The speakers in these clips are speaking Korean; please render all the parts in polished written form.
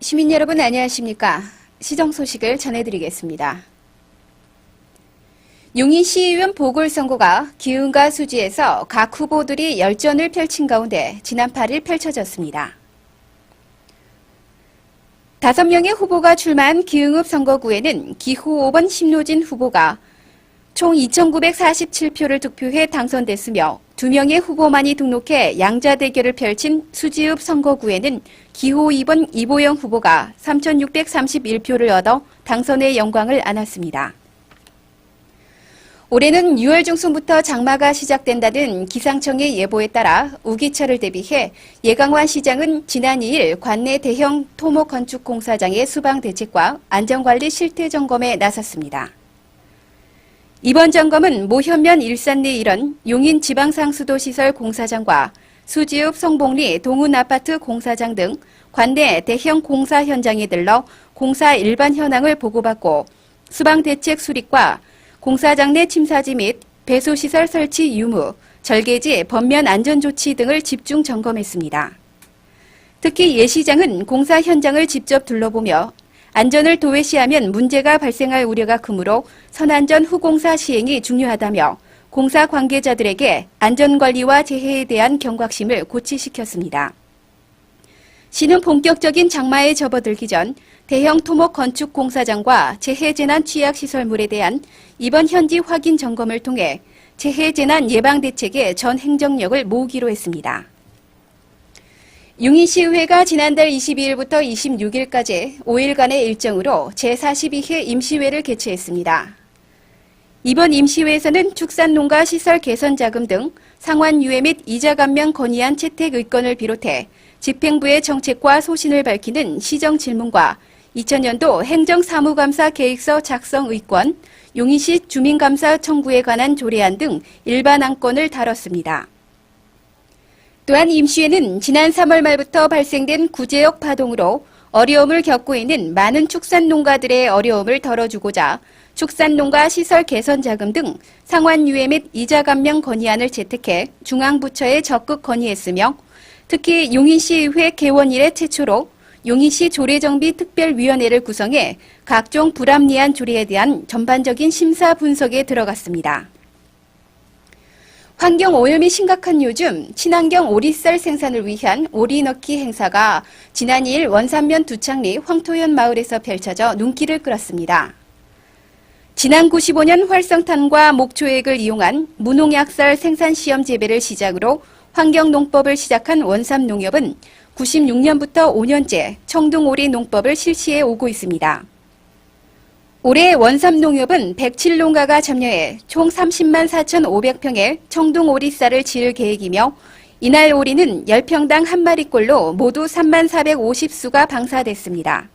시민 여러분 안녕하십니까? 시정 소식을 전해드리겠습니다. 용인시의원 보궐선거가 기흥과 수지에서 각 후보들이 열전을 펼친 가운데 지난 8일 펼쳐졌습니다. 5명의 후보가 출마한 기흥읍 선거구에는 기호 5번 심노진 후보가 총 2,947표를 득표해 당선됐으며 2명의 후보만이 등록해 양자 대결을 펼친 수지읍 선거구에는 기호 2번 이보영 후보가 3,631표를 얻어 당선의 영광을 안았습니다. 올해는 6월 중순부터 장마가 시작된다는 기상청의 예보에 따라 우기철을 대비해 예강환 시장은 지난 2일 관내 대형 토목 건축 공사장의 수방 대책과 안전관리 실태 점검에 나섰습니다. 이번 점검은 모현면 일산리 일원 용인 지방상수도시설 공사장과 수지읍 성봉리 동훈아파트 공사장 등 관내 대형 공사 현장에 들러 공사 일반 현황을 보고받고 수방대책 수립과 공사장 내 침사지 및 배수시설 설치 유무, 절개지, 번면 안전조치 등을 집중 점검했습니다. 특히 예 시장은 공사 현장을 직접 둘러보며 안전을 도외시하면 문제가 발생할 우려가 크므로 선안전 후공사 시행이 중요하다며 공사 관계자들에게 안전관리와 재해에 대한 경각심을 고취시켰습니다. 시는 본격적인 장마에 접어들기 전 대형 토목 건축 공사장과 재해재난 취약시설물에 대한 이번 현지 확인 점검을 통해 재해재난 예방 대책에 전 행정력을 모으기로 했습니다. 용인시의회가 지난달 22일부터 26일까지 5일간의 일정으로 제42회 임시회를 개최했습니다. 이번 임시회에서는 축산농가 시설 개선 자금 등 상환 유예 및 이자 감면 건의안 채택 의건을 비롯해 집행부의 정책과 소신을 밝히는 시정 질문과 2000년도 행정사무감사 계획서 작성 의권, 용인시 주민감사 청구에 관한 조례안 등 일반 안건을 다뤘습니다. 또한 임시회는 지난 3월 말부터 발생된 구제역 파동으로 어려움을 겪고 있는 많은 축산농가들의 어려움을 덜어주고자 축산농가 시설 개선 자금 등 상환 유예 및 이자 감면 건의안을 채택해 중앙부처에 적극 건의했으며 특히 용인시의회 개원 이래 최초로 용인시 조례정비 특별위원회를 구성해 각종 불합리한 조례에 대한 전반적인 심사 분석에 들어갔습니다. 환경오염이 심각한 요즘 친환경 오리쌀 생산을 위한 오리 넣기 행사가 지난 2일 원산면 두창리 황토현 마을에서 펼쳐져 눈길을 끌었습니다. 지난 95년 활성탄과 목초액을 이용한 무농약쌀 생산 시험 재배를 시작으로 환경농법을 시작한 원삼농협은 96년부터 5년째 청둥오리 농법을 실시해 오고 있습니다. 올해 원삼농협은 107농가가 참여해 총 30만 4,500평의 청둥오리쌀을 지을 계획이며 이날 오리는 10평당 한 마리꼴로 모두 3만 450수가 방사됐습니다.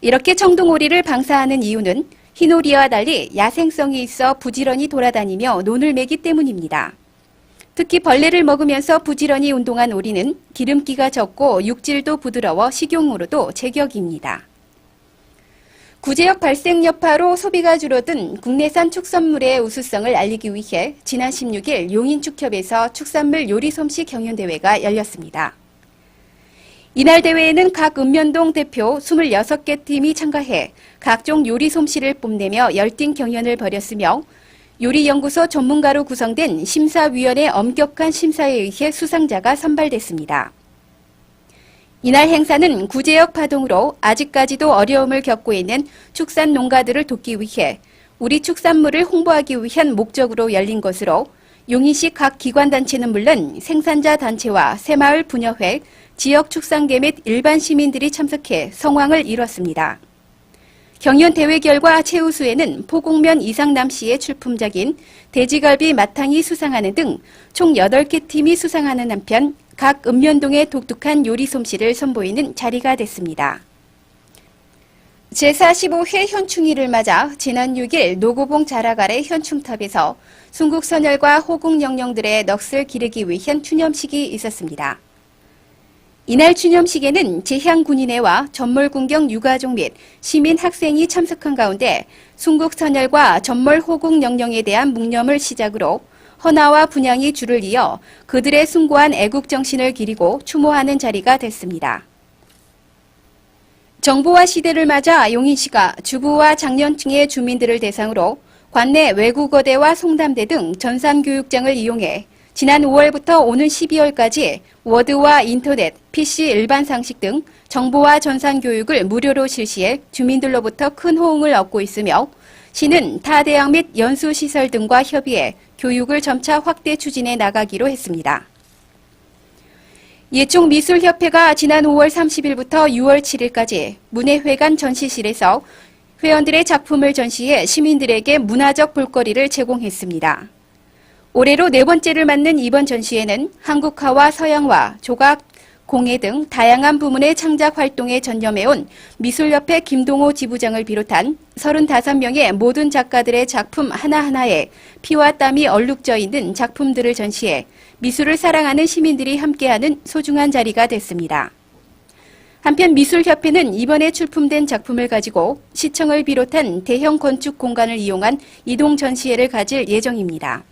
이렇게 청둥오리를 방사하는 이유는 흰오리와 달리 야생성이 있어 부지런히 돌아다니며 논을 매기 때문입니다. 특히 벌레를 먹으면서 부지런히 운동한 오리는 기름기가 적고 육질도 부드러워 식용으로도 제격입니다. 구제역 발생 여파로 소비가 줄어든 국내산 축산물의 우수성을 알리기 위해 지난 16일 용인축협에서 축산물 요리 솜씨 경연대회가 열렸습니다. 이날 대회에는 각 읍면동 대표 26개 팀이 참가해 각종 요리 솜씨를 뽐내며 열띤 경연을 벌였으며 요리연구소 전문가로 구성된 심사위원회 엄격한 심사에 의해 수상자가 선발됐습니다. 이날 행사는 구제역 파동으로 아직까지도 어려움을 겪고 있는 축산 농가들을 돕기 위해 우리 축산물을 홍보하기 위한 목적으로 열린 것으로 용인시 각 기관단체는 물론 생산자 단체와 새마을 분여회, 지역 축산계 및 일반 시민들이 참석해 성황을 이뤘습니다. 경연 대회 결과 최우수에는 포곡면 이상남 씨의 출품작인 돼지갈비 마탕이 수상하는 등 총 8개 팀이 수상하는 한편 각 읍면동의 독특한 요리 솜씨를 선보이는 자리가 됐습니다. 제45회 현충일을 맞아 지난 6일 노고봉 자락 아래 현충탑에서 순국선열과 호국영령들의 넋을 기리기 위한 추념식이 있었습니다. 이날 추념식에는 제향군인회와 전몰군경 유가족 및 시민 학생이 참석한 가운데 순국선열과 전몰호국영령에 대한 묵념을 시작으로 헌화와 분향이 줄을 이어 그들의 숭고한 애국정신을 기리고 추모하는 자리가 됐습니다. 정보화 시대를 맞아 용인시가 주부와 장년층의 주민들을 대상으로 관내 외국어대와 송담대 등 전산교육장을 이용해 지난 5월부터 오는 12월까지 워드와 인터넷, PC 일반 상식 등 정보화 전산교육을 무료로 실시해 주민들로부터 큰 호응을 얻고 있으며 시는 타 대학 및 연수시설 등과 협의해 교육을 점차 확대 추진해 나가기로 했습니다. 예총미술협회가 지난 5월 30일부터 6월 7일까지 문예회관 전시실에서 회원들의 작품을 전시해 시민들에게 문화적 볼거리를 제공했습니다. 올해로 네 번째를 맞는 이번 전시회는 한국화와 서양화, 조각, 공예 등 다양한 부문의 창작 활동에 전념해온 미술협회 김동호 지부장을 비롯한 35명의 모든 작가들의 작품 하나하나에 피와 땀이 얼룩져 있는 작품들을 전시해 미술을 사랑하는 시민들이 함께하는 소중한 자리가 됐습니다. 한편 미술협회는 이번에 출품된 작품을 가지고 시청을 비롯한 대형 건축 공간을 이용한 이동 전시회를 가질 예정입니다.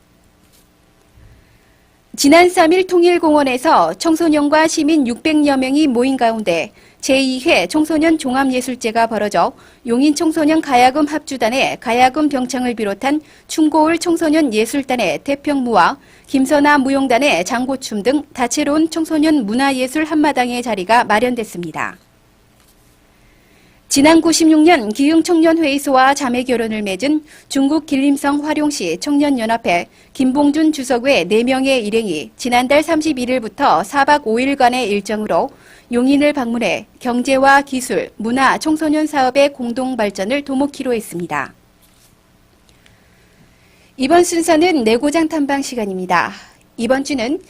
지난 3일 통일공원에서 청소년과 시민 600여 명이 모인 가운데 제2회 청소년 종합예술제가 벌어져 용인 청소년 가야금 합주단의 가야금 병창을 비롯한 충고울 청소년 예술단의 태평무와 김선아 무용단의 장고춤 등 다채로운 청소년 문화예술 한마당의 자리가 마련됐습니다. 지난 96년 기흥청년회의소와 자매결혼을 맺은 중국 길림성 화룡시 청년연합회 김봉준 주석 외 4명의 일행이 지난달 31일부터 4박 5일간의 일정으로 용인을 방문해 경제와 기술, 문화, 청소년 사업의 공동 발전을 도모키로 했습니다. 이번 순서는 내고장 탐방 시간입니다. 이번 주는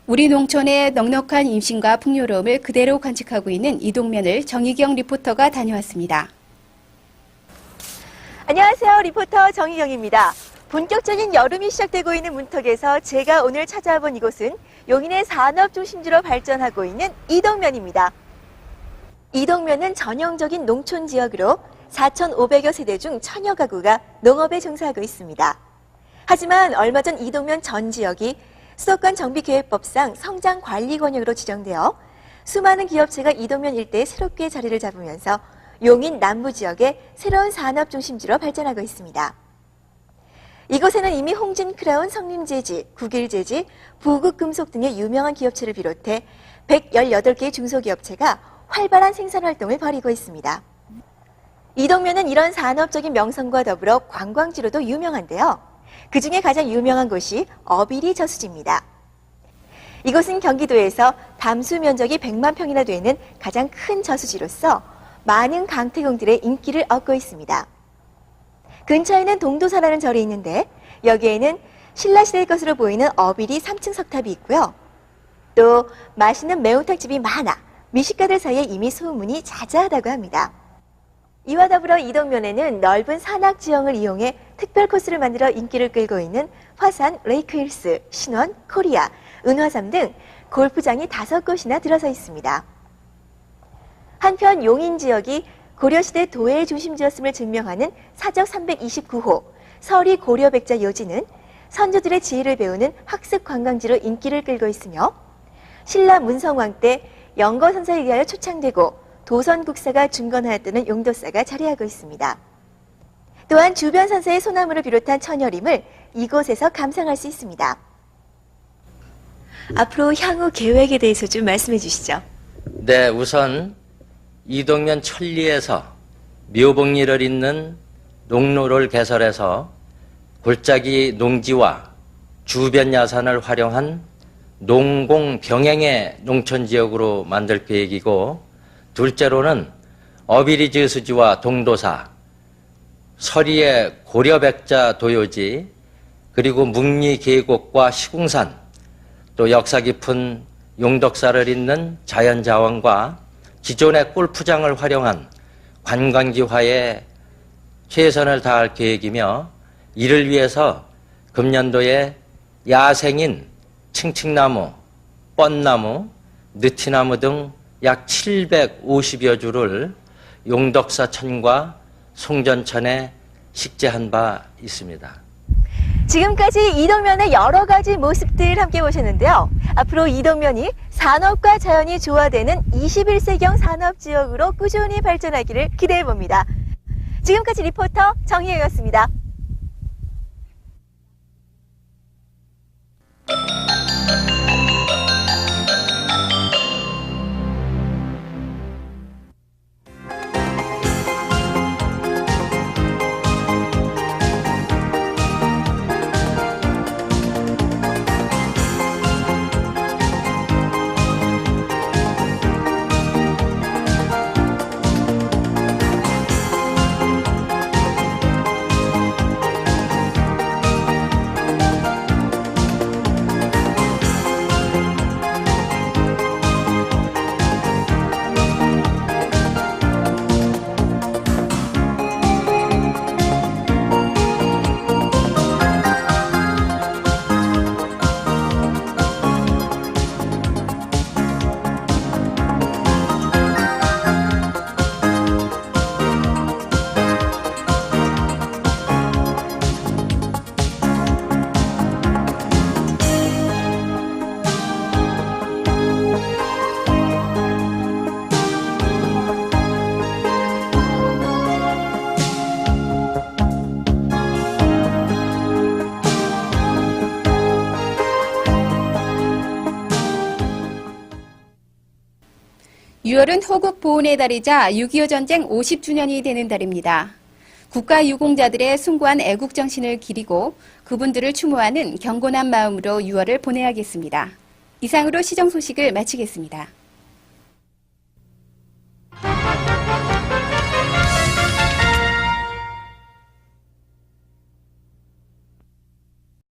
우리 농촌의 넉넉한 임신과 풍요로움을 그대로 관측하고 있는 이동면을 정희경 리포터가 다녀왔습니다. 안녕하세요. 리포터 정희경입니다. 본격적인 여름이 시작되고 있는 문턱에서 제가 오늘 찾아본 이곳은 용인의 산업중심지로 발전하고 있는 이동면입니다. 이동면은 전형적인 농촌 지역으로 4,500여 세대 중 1,000여 가구가 농업에 종사하고 있습니다. 하지만 얼마 전 이동면 전 지역이 수도권 정비계획법상 성장관리권역으로 지정되어 수많은 기업체가 이동면 일대에 새롭게 자리를 잡으면서 용인 남부지역의 새로운 산업중심지로 발전하고 있습니다. 이곳에는 이미 홍진크라운, 성림재지, 국일재지, 부국금속 등의 유명한 기업체를 비롯해 118개의 중소기업체가 활발한 생산활동을 벌이고 있습니다. 이동면은 이런 산업적인 명성과 더불어 관광지로도 유명한데요. 그중에 가장 유명한 곳이 어비리 저수지입니다. 이곳은 경기도에서 담수 면적이 100만 평이나 되는 가장 큰 저수지로서 많은 강태공들의 인기를 얻고 있습니다. 근처에는 동도사라는 절이 있는데 여기에는 신라시대의 것으로 보이는 어비리 3층 석탑이 있고요. 또 맛있는 매운탕집이 많아 미식가들 사이에 이미 소문이 자자하다고 합니다. 이와 더불어 이동면에는 넓은 산악지형을 이용해 특별 코스를 만들어 인기를 끌고 있는 화산, 레이크힐스, 신원, 코리아, 은화섬 등 골프장이 5곳이나 들어서 있습니다. 한편 용인 지역이 고려시대 도의 중심지였음을 증명하는 사적 329호 서리 고려백자 요지는 선조들의 지혜를 배우는 학습 관광지로 인기를 끌고 있으며 신라 문성왕 때 영거선사에 의하여 초창되고 도선국사가 중건하였다는 용도사가 자리하고 있습니다. 또한 주변 선사의 소나무를 비롯한 천여림을 이곳에서 감상할 수 있습니다. 앞으로 향후 계획에 대해서 좀 말씀해 주시죠. 네, 우선 이동면 천리에서 묘봉리를 잇는 농로를 개설해서 골짜기 농지와 주변 야산을 활용한 농공 병행의 농촌지역으로 만들 계획이고, 둘째로는 어비리 저수지와 동도사, 서리의 고려백자 도요지, 그리고 묵리 계곡과 시궁산, 또 역사 깊은 용덕사를 잇는 자연자원과 기존의 골프장을 활용한 관광지화에 최선을 다할 계획이며, 이를 위해서 금년도에 야생인 칭칭나무, 뻔나무, 느티나무 등 약 750여 주를 용덕사천과 송전천에 식재한 바 있습니다. 지금까지 이동면의 여러 가지 모습들 함께 보셨는데요. 앞으로 이동면이 산업과 자연이 조화되는 21세기형 산업지역으로 꾸준히 발전하기를 기대해봅니다. 지금까지 리포터 정희영이었습니다. (6월은) 호국 보훈의 달이자 6.25 전쟁 50주년이 되는 달입니다. 국가유공자들의 숭고한 애국정신을 기리고 그분들을 추모하는 경건한 마음으로 6월을 보내야겠습니다. 이상으로 시정 소식을 마치겠습니다.